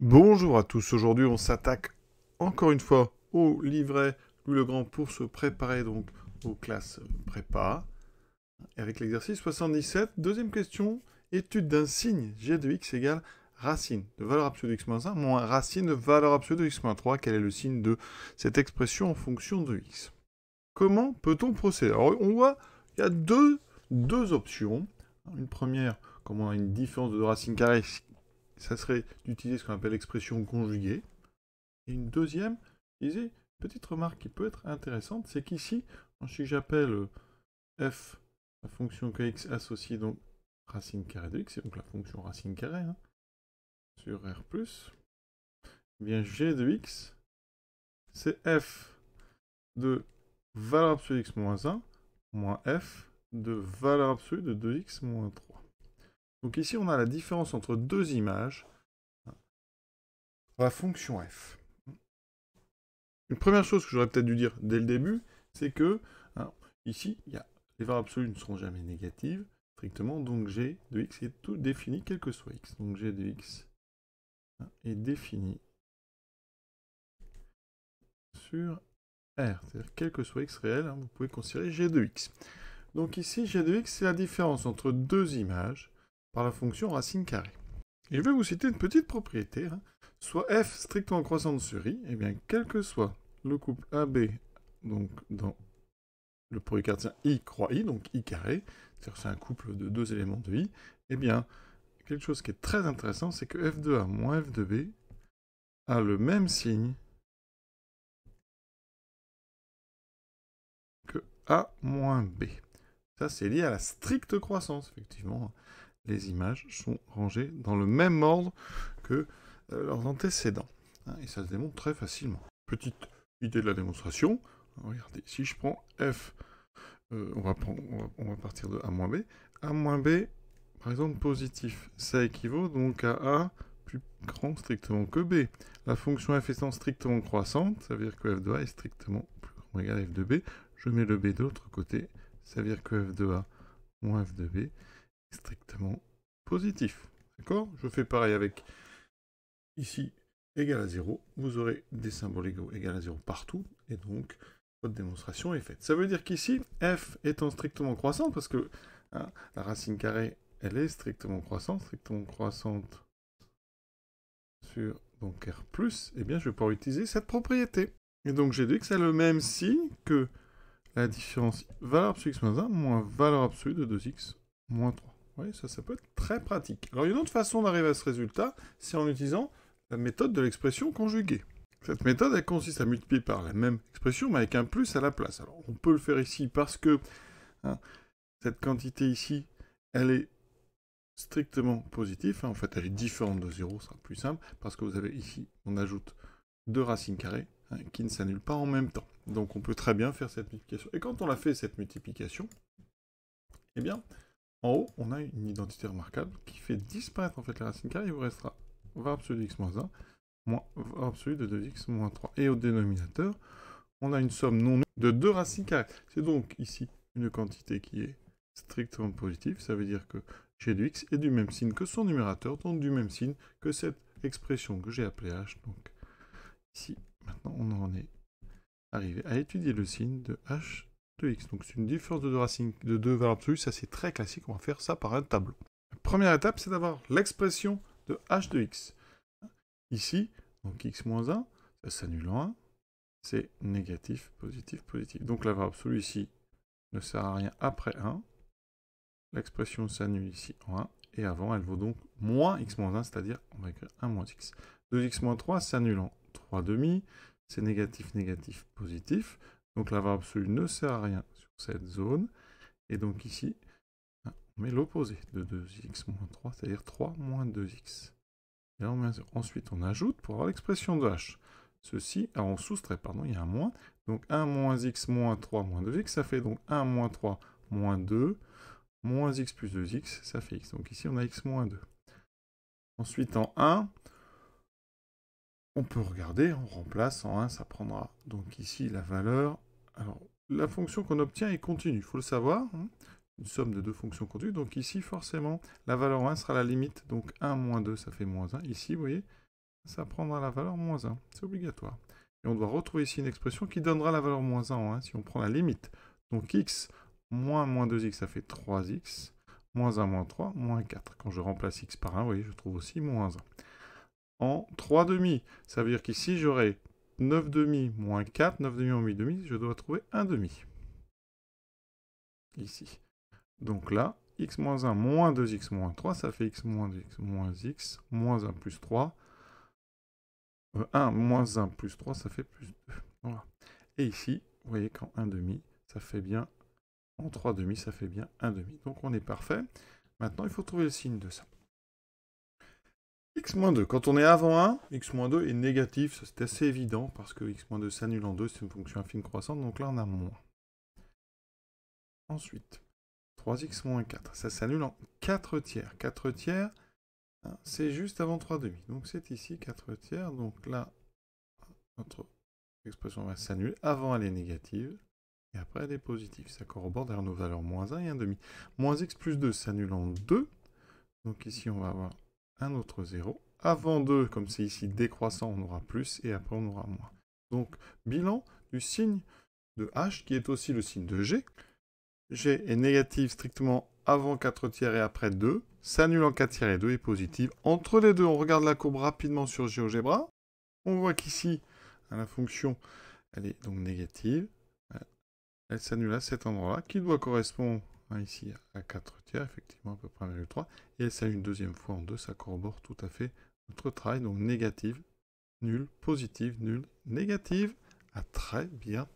Bonjour à tous, aujourd'hui on s'attaque encore une fois au livret Louis le Grand pour se préparer donc aux classes prépa. Et avec l'exercice 77, deuxième question, étude d'un signe g de x égale racine de valeur absolue de x moins 1 moins racine de valeur absolue de x moins 3. Quel est le signe de cette expression en fonction de x? Comment peut-on procéder? Alors on voit qu'il y a deux options. Une première, comme on a une différence de racine carrée, ça serait d'utiliser ce qu'on appelle l'expression conjuguée. Et une deuxième, une petite remarque qui peut être intéressante, c'est qu'ici, si j'appelle f la fonction kx associée donc racine carrée de x, c'est donc la fonction racine carrée sur r+, eh bien g de x, c'est f de valeur absolue de x moins 1 moins f de valeur absolue de 2x moins 3. Donc ici, on a la différence entre deux images, la fonction f. Une première chose que j'aurais peut-être dû dire dès le début, c'est que, ici, les valeurs absolues ne seront jamais négatives, strictement, donc g de x est tout défini, quel que soit x. Donc g de x est défini sur R, c'est-à-dire quel que soit x réel, vous pouvez considérer g de x. Donc ici, g de x, c'est la différence entre deux images par la fonction racine carrée. Et je vais vous citer une petite propriété, soit f strictement croissante sur i, et bien quel que soit le couple AB, donc dans le produit cartésien i croix i, donc i carré, c'est-à-dire c'est un couple de deux éléments de i, eh bien, quelque chose qui est très intéressant, c'est que f de a moins f de b a le même signe que a moins b. Ça, c'est lié à la stricte croissance, effectivement. Les images sont rangées dans le même ordre que leurs antécédents. Et ça se démontre très facilement. Petite idée de la démonstration. Regardez, si je prends f, on va partir de a moins b. a moins b, par exemple, positif. Ça équivaut donc à a plus grand strictement que b. La fonction f étant strictement croissante, ça veut dire que f de a est strictement plus grand ou égal à f de b. Je mets le b de l'autre côté, ça veut dire que f de a moins f de b est strictement positif. D'accord? Je fais pareil avec ici égal à 0. Vous aurez des symboles égaux égal à 0 partout, et donc votre démonstration est faite. Ça veut dire qu'ici, f étant strictement croissante, parce que la racine carrée, elle est strictement croissante sur donc R+, eh bien je vais pouvoir utiliser cette propriété. Et donc g de x a le même signe que la différence valeur absolue x moins 1 moins valeur absolue de 2x moins 3. Vous voyez, ça peut être très pratique. Alors, une autre façon d'arriver à ce résultat, c'est en utilisant la méthode de l'expression conjuguée. Cette méthode, elle consiste à multiplier par la même expression, mais avec un plus à la place. Alors, on peut le faire ici parce que cette quantité ici, elle est strictement positive. En fait, elle est différente de 0, ce sera plus simple, parce que vous avez ici, on ajoute deux racines carrées qui ne s'annulent pas en même temps. Donc, on peut très bien faire cette multiplication. Et quand on a fait cette multiplication, eh bien, en haut, on a une identité remarquable qui fait disparaître en fait la racine carrée. Il vous restera valeur absolue de x moins 1 moins valeur absolue de 2x moins 3. Et au dénominateur, on a une somme non nulle de deux racines carrées. C'est donc ici une quantité qui est strictement positive. Ça veut dire que g de x est du même signe que son numérateur, donc du même signe que cette expression que j'ai appelée h. Donc ici, maintenant, on en est arrivé à étudier le signe de h de x. Donc c'est une différence de deux racines de deux valeurs absolues, ça c'est très classique, on va faire ça par un tableau. La première étape, c'est d'avoir l'expression de h de x. Ici, donc x moins 1, ça s'annule en 1, c'est négatif, positif, positif. Donc la valeur absolue ici ne sert à rien après 1. L'expression s'annule ici en 1, et avant elle vaut donc moins x moins 1, c'est-à-dire on va écrire 1 moins x. 2x moins 3 s'annule en 3 demi, c'est négatif, négatif, positif. Donc la valeur absolue ne sert à rien sur cette zone. Et donc ici, on met l'opposé de 2x moins 3, c'est-à-dire 3 moins 2x. Et là, on met 0. Ensuite, on ajoute pour avoir l'expression de h. Ceci, alors on soustrait, pardon, il y a un moins. Donc 1 moins x moins 3 moins 2x, ça fait donc 1 moins 3 moins 2, moins x plus 2x, ça fait x. Donc ici, on a x moins 2. Ensuite, en 1, on peut regarder, on remplace en 1, ça prendra donc ici la valeur. Alors, la fonction qu'on obtient est continue, il faut le savoir. Une somme de deux fonctions continues. Donc ici, forcément, la valeur 1 sera la limite. Donc 1 moins 2, ça fait moins 1. Ici, vous voyez, ça prendra la valeur moins 1. C'est obligatoire. Et on doit retrouver ici une expression qui donnera la valeur moins 1 en 1 si on prend la limite. Donc x moins 2x, ça fait 3x. Moins 1, moins 3, moins 4. Quand je remplace x par 1, vous voyez, je trouve aussi moins 1. En 3 demi, ça veut dire qu'ici, j'aurai 9 demi moins 4, 9 demi moins 8 demi, je dois trouver 1 demi. Ici. Donc là, x moins 1 moins 2x moins 3, ça fait x moins 2x moins 1 plus 3. 1 moins 1 plus 3, ça fait plus 2. Voilà. Et ici, vous voyez qu'en 1 demi, ça fait bien, en 3 demi, ça fait bien 1 demi. Donc on est parfait. Maintenant, il faut trouver le signe de ça. x-2, quand on est avant 1, x-2 est négatif, c'est assez évident, parce que x-2 s'annule en 2, c'est une fonction affine croissante, donc là on a moins. Ensuite, 3x-4, ça s'annule en 4 tiers. 4 tiers, c'est juste avant 3 demi. Donc c'est ici 4 tiers, donc là, notre expression va s'annuler. Avant elle est négative, et après elle est positive. Ça corrobore derrière nos valeurs moins 1 et 1 demi. Moins x plus 2 s'annule en 2, donc ici on va avoir un autre 0. Avant 2, comme c'est ici décroissant, on aura plus, et après on aura moins. Donc, bilan du signe de H, qui est aussi le signe de G. G est négatif strictement avant 4 tiers et après 2, s'annule en 4 tiers et 2 est positive. Entre les deux, on regarde la courbe rapidement sur GeoGebra. On voit qu'ici, la fonction, elle est donc négative. Elle s'annule à cet endroit-là, qui doit correspondre ici à 4 tiers, effectivement à peu près 1,3. Et elle s'annule une deuxième fois en 2, ça corrobore tout à fait notre travail. Donc négative, nul, positive, nul, négative. À très bientôt.